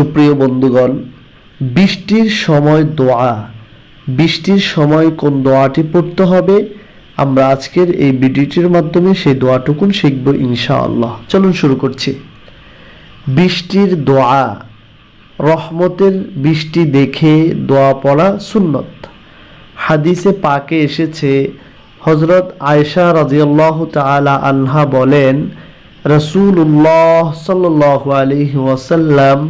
সুপ্রিয় বন্ধুগণ, বৃষ্টির সময় দোয়া, বৃষ্টির সময় কোন দোয়াটি পড়তে হবে আমরা আজকের এই ভিডিওটির মাধ্যমে সেই দোয়াটুকুন শিখব ইনশাআল্লাহ। চলুন শুরু করছি। বৃষ্টির দোয়া, রহমতের বৃষ্টি দেখে দোয়া পড়া সুন্নত। হাদিসে পাকে এসেছে, হযরত আয়েশা রাদিয়াল্লাহু তাআলা আনহা বলেন, রাসূলুল্লাহ সাল্লাল্লাহু আলাইহি ওয়াসাল্লাম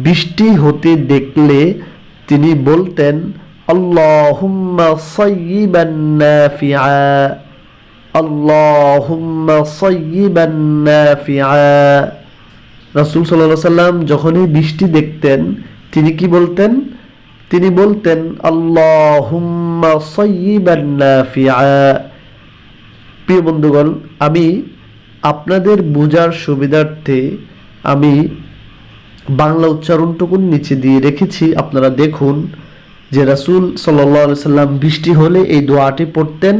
বৃষ্টি হতে দেখলে তিনি বলতেন, আল্লাহুম্মা সায়্যিবান নাফিআ, আল্লাহুম্মা সায়্যিবান নাফিআ। রাসূল সাল্লাল্লাহু আলাইহি ওয়াসাল্লাম যখনই বৃষ্টি দেখতেন তিনি কি বলতেন? তিনি বলতেন, আল্লাহুম্মা সায়্যিবান নাফিআ। প্রিয় বন্ধুগণ, আমি আপনাদের বোঝার সুবিধার্থে আমি বাংলা উচ্চারণটুকুন নিচে দিয়ে রেখেছি, আপনারা দেখুন যে রাসূল সাল্লাল্লাহু আলাইহি সাল্লাম বৃষ্টি হলে এই দোয়াটি পড়তেন,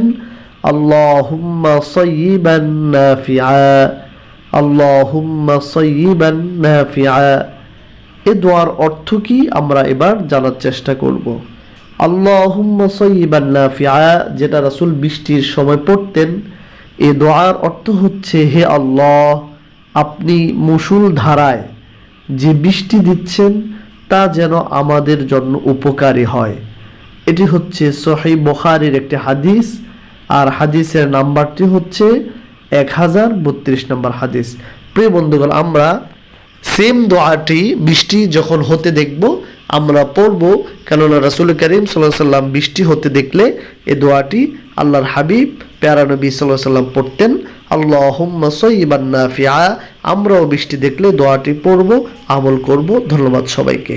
আল্লাহুম্মা সায়্যিবান নাফিআ, আল্লাহুম্মা সায়্যিবান নাফিআ। এই দোয়ার অর্থ কি আমরা এবার জানার চেষ্টা করব। আল্লাহুম্মা সায়্যিবান নাফিআ যেটা রাসূল বৃষ্টির সময় পড়তেন, এই দোয়ার অর্থ হচ্ছে, হে আল্লাহ, আপনি মুষল ধারায় যে বৃষ্টি দিচ্ছেন তা যেন আমাদের জন্য উপকারী হয়। এটি হচ্ছে সহিহ বুখারীর একটি হাদিস, আর হাদিসের নাম্বারটি হচ্ছে 1032 নম্বর হাদিস। প্রিয় বন্ধুগণ, আমরা সেম দোয়াটি বৃষ্টি যখন হতে দেখব আমরা পড়ব, কেননা রাসূল করিম সাল্লাল্লাহু আলাইহি সাল্লাম বৃষ্টি হতে দেখলে এই দোয়াটি আল্লাহর হাবিব প্যারা নবী সাল্লাল্লাহু আলাইহি সাল্লাম পড়তেন, আল্লাহুম্মা সায়্যিবান নাফিআ। আমরাও বৃষ্টি দেখলে দোয়াটি পড়ব, আমল করব। ধন্যবাদ সবাইকে।